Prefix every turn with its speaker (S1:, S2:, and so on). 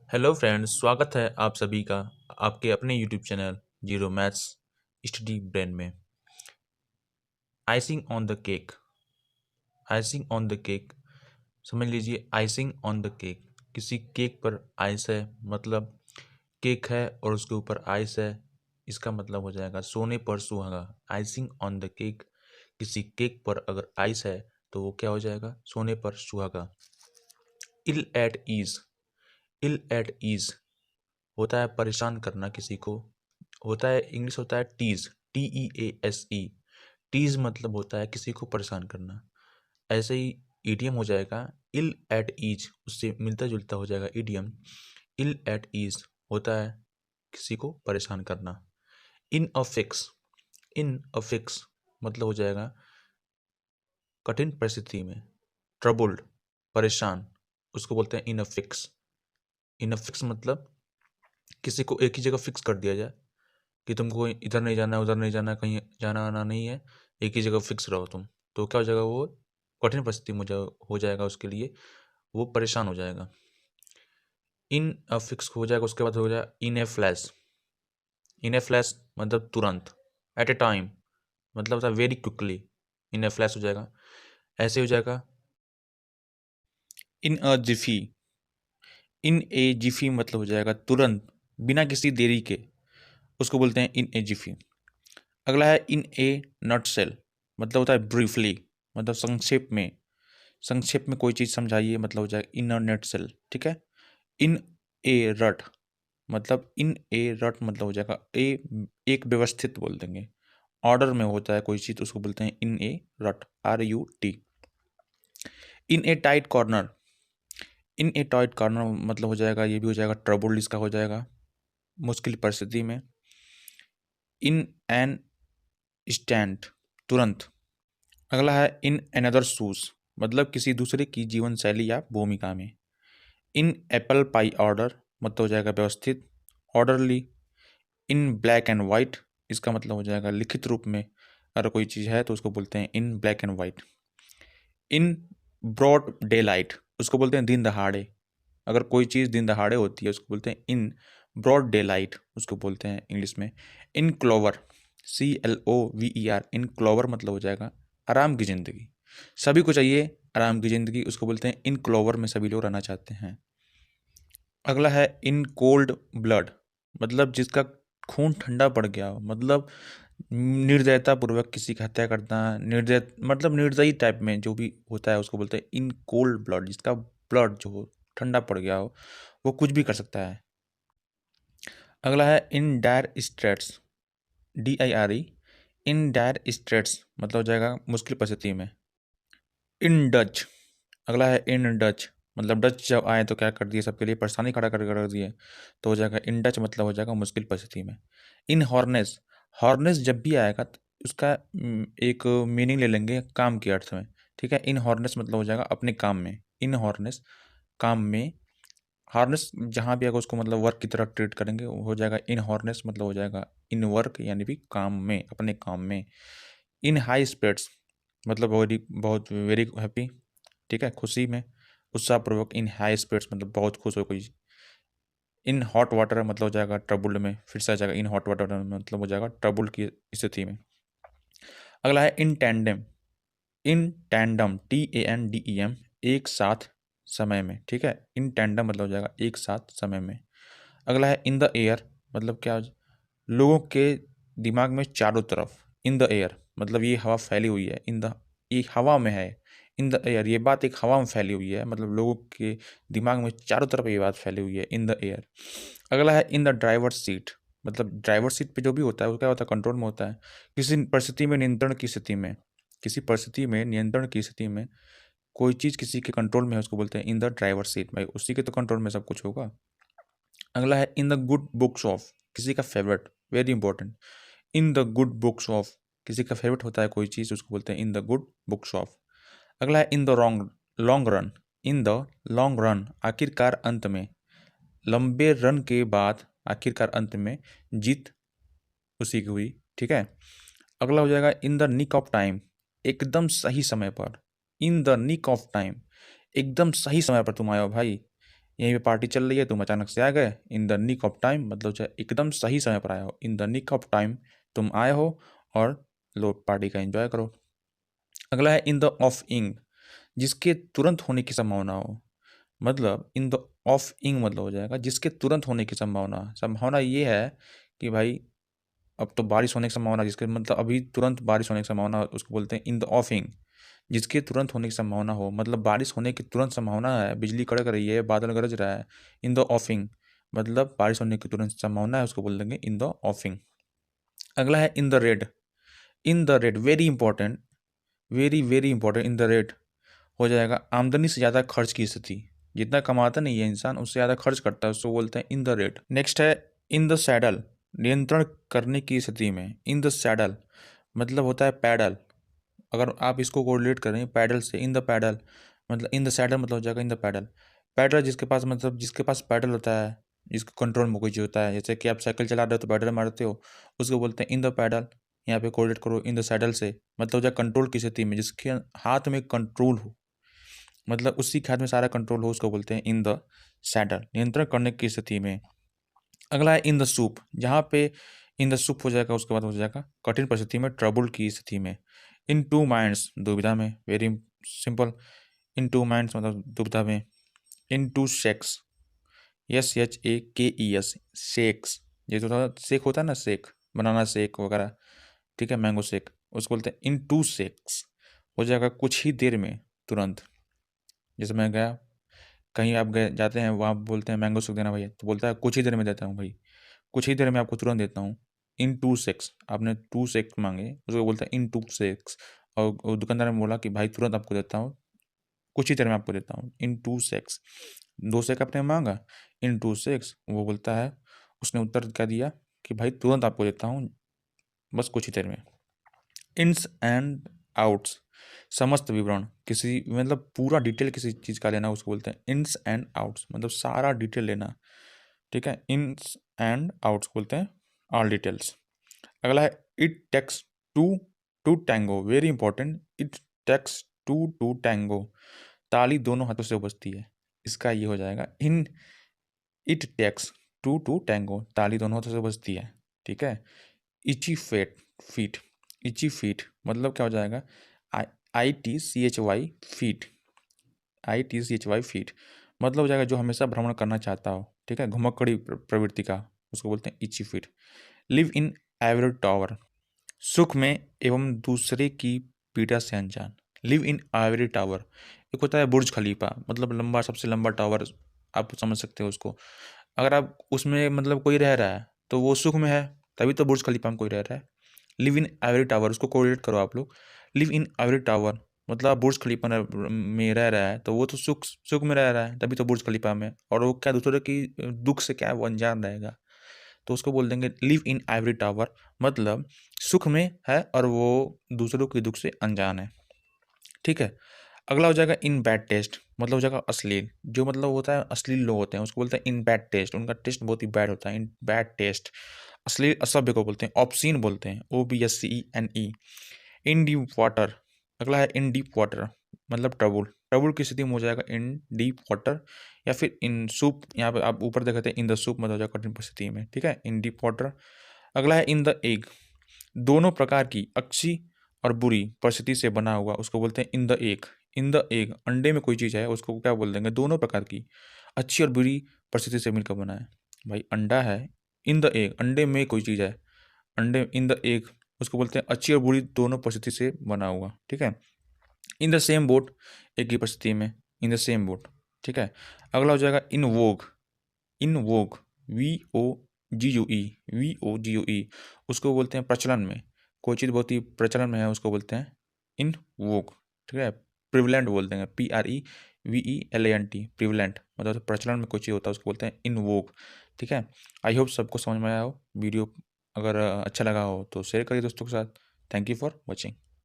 S1: Hello friends, स्वागत है आप सभी का आपके अपने YouTube channel zero maths study brain में। Icing on the cake. Icing on the cake समझ लीजिए। आइसिंग ऑन द केक, किसी केक पर आइस है, मतलब केक है और उसके ऊपर आइस है, इसका मतलब हो जाएगा सोने पर सुहागा। आइसिंग ऑन द केक, किसी केक पर अगर आइस है तो वो क्या हो जाएगा? सोने पर सुहागा। Ill at ease. Ill at ease होता है परेशान करना किसी को, होता है इंग्लिश होता है टीज, TEASE। टीज मतलब होता है किसी को परेशान करना। ऐसे ही ईडियम हो जाएगा इल एट ईज, उससे मिलता जुलता हो जाएगा ईडियम। इल एट ईज होता है किसी को परेशान करना। इन a fix. In a fix मतलब हो जाएगा कठिन परिस्थिति में। ट्रबल्ड, परेशान, उसको बोलते हैं इन a fix. In a fix मतलब किसी को एक ही जगह फिक्स कर दिया जाए कि तुमको इधर नहीं जाना है, उधर नहीं जाना है, कहीं जाना आना नहीं है, एक ही जगह फिक्स रहो तुम, तो क्या हो जाएगा? वो कठिन परिस्थिति में हो जाएगा उसके लिए, वो परेशान हो जाएगा। इन फिक्स हो जाएगा, उसके बाद हो जाएगा इन ए फ्लैश। इन ए फ्लैश मतलब तुरंत। एट ए टाइम मतलब होता है वेरी क्विकली। इन ए फ्लैश हो जाएगा। ऐसे हो जाएगा इन अ जिफी। इन ए जिफी मतलब हो जाएगा तुरंत, बिना किसी देरी के, उसको बोलते हैं इन ए जिफी। अगला है इन ए नटसेल, मतलब होता है ब्रीफली, मतलब संक्षेप में। संक्षेप में कोई चीज़ समझाइए, मतलब हो जाएगा इन अ नटसेल। ठीक है। इन ए रट, मतलब इन ए रट मतलब हो जाएगा एक व्यवस्थित बोल देंगे। ऑर्डर में होता है कोई चीज़ तो उसको बोलते हैं इन ए रट, RUT। इन ए टाइट कॉर्नर। इन ए टाइट कॉर्नर मतलब हो जाएगा, ये भी हो जाएगा ट्रबल्ड, इसका हो जाएगा मुश्किल परिस्थिति में। इन एन स्टैंड, तुरंत। अगला है इन अनदर शूज, मतलब किसी दूसरे की जीवन शैली या भूमिका में। इन एप्पल पाई ऑर्डर मतलब हो जाएगा व्यवस्थित, orderly. In black and white, इसका मतलब हो जाएगा लिखित रूप में अगर कोई चीज़ है तो उसको बोलते हैं in black and white. In broad daylight, उसको बोलते हैं दिन दहाड़े। अगर कोई चीज़ दिन दहाड़े होती है उसको बोलते हैं इन ब्रॉड डे लाइट, उसको बोलते हैं इंग्लिश में। इन क्लोवर, CLOVER, इन क्लोवर मतलब हो जाएगा आराम की ज़िंदगी। सभी को चाहिए आराम की ज़िंदगी, उसको बोलते हैं इन क्लोवर में सभी लोग रहना चाहते हैं। अगला है इन कोल्ड ब्लड, मतलब जिसका खून ठंडा पड़ गया हो, मतलब निर्दयता पूर्वक किसी की हत्या करना, निर्दय मतलब निर्दयी टाइप में जो भी होता है उसको बोलते हैं इन कोल्ड ब्लड। जिसका ब्लड जो हो ठंडा पड़ गया हो वो कुछ भी कर सकता है। अगला है in dire straits, DIRE। In dire straits मतलब हो जाएगा मुश्किल परिस्थिति में। इन डच, अगला है इन डच, मतलब डच जब आए तो क्या कर दिए, सबके लिए परेशानी खड़ा कर दिए, तो हो जाएगा इन डच मतलब हो जाएगा मुश्किल परिस्थिति में। इन हॉर्नेस, हॉर्नेस जब भी आएगा तो उसका एक मीनिंग ले लेंगे काम के अर्थ में। ठीक है। इन हॉर्नेस मतलब हो जाएगा अपने काम में। इन हॉर्नेस काम में, हार्नेस जहाँ भी आएगा उसको मतलब वर्क की तरह ट्रीट करेंगे, वो हो जाएगा इन हॉर्नेस मतलब हो जाएगा इन वर्क, यानी भी काम में, अपने काम में। इन हाई स्पिरिट्स मतलब बहुत वेरी हैप्पी, ठीक है, खुशी में, उत्साहपूर्वक। इन हाई स्पिरिट्स मतलब बहुत खुश हो कोई। इन हॉट वाटर मतलब हो जाएगा ट्रबुल्ड में, फिर से आ जाएगा इन हॉट वाटर मतलब हो जाएगा ट्रबुल्ड की स्थिति में। अगला है in tandem. In tandem, TANDEM, एक साथ समय में। ठीक है। इन टैंडम मतलब हो जाएगा एक साथ समय में। अगला है इन द एयर, मतलब क्या, लोगों के दिमाग में चारों तरफ। इन द एयर मतलब ये हवा फैली हुई है, इन द, ये हवा में है। इन द एयर, ये बात एक हवा में फैली हुई है, मतलब लोगों के दिमाग में चारों तरफ ये बात फैली हुई है, इन द एयर। अगला है इन द ड्राइवर सीट, मतलब ड्राइवर सीट पे जो भी होता है वो क्या होता है, कंट्रोल में होता है। किसी परिस्थिति में नियंत्रण की स्थिति में, किसी परिस्थिति में नियंत्रण की स्थिति में कोई चीज़ किसी के कंट्रोल में है उसको बोलते हैं इन द ड्राइवर सीट, भाई उसी के तो कंट्रोल में सब कुछ होगा। अगला है in the good books of, किसी का favourite, very important. In the good books of, किसी का फेवरेट होता है कोई चीज़ उसको बोलते हैं in the good books of. अगला है in the long run. In the long run, आखिरकार अंत में, लंबे रन के बाद आखिरकार अंत में जीत उसी की हुई। ठीक है। अगला हो जाएगा in the nick of time, एकदम सही समय पर। In the nick of time, एकदम सही समय पर तुम आए हो भाई, यहीं पे पार्टी चल रही है, तुम अचानक से आ गए। In the nick of time मतलब चाहे एकदम सही समय पर आए हो। In the nick of time तुम आए हो और लो पार्टी का एंजॉय करो। अगला है इन द ऑफ इंग, जिसके तुरंत होने की संभावना हो। मतलब इन द ऑफ इंग मतलब हो जाएगा जिसके तुरंत होने की संभावना। संभावना ये है कि भाई अब तो बारिश होने की संभावना, जिसके मतलब अभी तुरंत बारिश होने की संभावना, उसको बोलते हैं इन द ऑफिंग। जिसके तुरंत होने की संभावना हो, मतलब बारिश होने की तुरंत संभावना है, बिजली कड़क रही है, बादल गरज रहा है, इन द ऑफिंग मतलब बारिश होने की तुरंत संभावना है, उसको बोल देंगे इन द ऑफिंग। अगला है in the red. In the red very important, very very important. In the red हो जाएगा आमदनी से ज़्यादा खर्च की स्थिति। जितना कमाता नहीं है इंसान उससे ज़्यादा खर्च करता है, उसको बोलते हैं इन द रेट। नेक्स्ट है इन द सैडल, नियंत्रण करने की स्थिति में। इन द सैडल मतलब होता है पैडल। अगर आप इसको कोरिलेट करें पैडल से, इन द पैडल मतलब इन द सैडल मतलब हो जाएगा इन द पैडल। पैडल जिसके पास मतलब जिसके पास पैडल होता है, जिसके कंट्रोल में कोई चीज़ होता है, जैसे कि आप साइकिल चला रहे हो तो पैडल मारते हो, उसको बोलते हैं इन द पैडल। यहाँ पे कोरिलेट करो इन द सैडल से, मतलब हो जाए कंट्रोल की स्थिति में, जिसके हाथ में कंट्रोल हो, मतलब उसी के हाथ में सारा कंट्रोल हो, उसको बोलते हैं इन द सैडल, नियंत्रण करने की स्थिति में। अगला है इन द सूप, जहाँ पे इन द सूप हो जाएगा उसके बाद हो जाएगा कठिन परिस्थिति में, ट्रबल की स्थिति में। इन टू माइंड्स दुविधा में, वेरी सिंपल। इन टू माइंड्स मतलब दुविधा में। इन टू शेक्स, SHAKES, शेक्स, ये तो थोड़ा शेक होता है ना, शेक बनाना शेक वगैरह, ठीक है, मैंगो शेक, उसको बोलते हैं इन टू शेक्स। हो जाएगा कुछ ही देर में, तुरंत। जैसे मैं गया कहीं, आप गए जाते हैं वहाँ बोलते हैं मैंगो शेक देना भैया, तो बोलता है कुछ ही देर में देता हूँ भाई, कुछ ही देर में आपको तुरंत देता हूँ। इन टू शेक्स, आपने 2 शेक्स मांगे, उसको बोलता है इन टू शेक्स। और दुकानदार ने बोला कि भाई तुरंत आपको देता हूँ, कुछ ही देर में आपको देता हूँ, इन 2 शेक्स। 2 शेक आपने मांगा, इन 2 शेक्स, वो बोलता है, उसने उत्तर क्या दिया कि भाई तुरंत आपको देता हूँ, बस कुछ ही देर में। इन्स एंड आउट्स, समस्त विवरण, किसी मतलब पूरा डिटेल किसी चीज़ का लेना, उसको बोलते हैं इन्स एंड आउट्स, मतलब सारा डिटेल लेना, ठीक है। इन्स एंड आउट्स बोलते हैं ऑल डिटेल्स। अगला है it takes to to tango, very important. It takes two tango, ताली दोनों हाथों से बजती है, इसका ये हो जाएगा in it takes two tango, ताली दोनों हाथों से बजती है, ठीक है। इची फेट फीट, इची फीट मतलब क्या हो जाएगा, ITCHY फीट, ITCHY फीट मतलब हो जाएगा जो हमेशा भ्रमण करना चाहता हो, ठीक है, घुमक्कड़ी प्रवृत्ति का, उसको बोलते हैं itchy feet. Live in ivory tower, सुख में एवं दूसरे की पीड़ा से अनजान। लिव इन आइवरी टावर, एक होता है बुर्ज खलीफा, मतलब लंबा, सबसे लंबा टावर, आप समझ सकते हो उसको। अगर आप उसमें मतलब कोई रह रहा है तो वो सुख में है, तभी तो बुर्ज खलीफा में कोई रह रहा है। लिव इन आइवरी टावर, उसको कोरिलेट करो आप लोग। लिव इन आइवरी टावर मतलब आप बुर्ज खलीफा में रह रहा है तो वो तो सुख सुख में रह रहा है, तभी तो बुर्ज खलीफा में, और वो क्या दूसरे की दुख से क्या है वो अनजान रहेगा, तो उसको बोल देंगे लिव इन आइवरी टावर, मतलब सुख में है और वो दूसरों के दुख से अनजान है, ठीक है। अगला हो जाएगा इन बैड टेस्ट, मतलब हो जाएगा अश्लील, जो मतलब होता है अश्लील लोग होते हैं उसको बोलते हैं इन बैड टेस्ट, उनका टेस्ट बहुत ही बैड होता है, इन बैड टेस्ट। अश्लील असभ्य को बोलते हैं ऑब्सीन बोलते हैं, OBSCENE। इन डीप वाटर, अगला है इन डीप वाटर मतलब ट्रबुल, ट्रबुल की स्थिति में हो जाएगा इन डीप वाटर, या फिर इन सूप, यहाँ पे आप ऊपर देखे थे इन द सूप मतलब हो जाएगा कठिन परिस्थिति में, ठीक है, इन डीप वाटर। अगला है इन द एग, दोनों प्रकार की अच्छी और बुरी परिस्थिति से बना हुआ, उसको बोलते हैं in the egg. In the egg अंडे में कोई चीज़ है उसको क्या बोल देंगे, दोनों प्रकार की अच्छी और बुरी परिस्थिति से मिलकर बना है। भाई अंडा है, इन द एग अंडे में कोई चीज़ है, अंडे इन द एग, उसको बोलते हैं अच्छी और बुरी दोनों परिस्थिति से बना हुआ, ठीक है। इन द सेम बोट, एक ही परिस्थिति में, इन द सेम बोट, ठीक है। अगला हो जाएगा इन वोग, इन वोग, VOGUE, उसको बोलते हैं प्रचलन में, कोई चीज़ बहुत ही प्रचलन में है उसको बोलते हैं इन वोग, ठीक है। प्रिवलेंट बोलते हैं, PREVELANT, प्रिवलेंट मतलब प्रचलन में कोई चीज़ होता है उसको बोलते हैं इन वोग, ठीक है। आई होप सबको समझ में आया हो वीडियो, अगर अच्छा लगा हो तो शेयर करिए दोस्तों के साथ। Thank you for watching.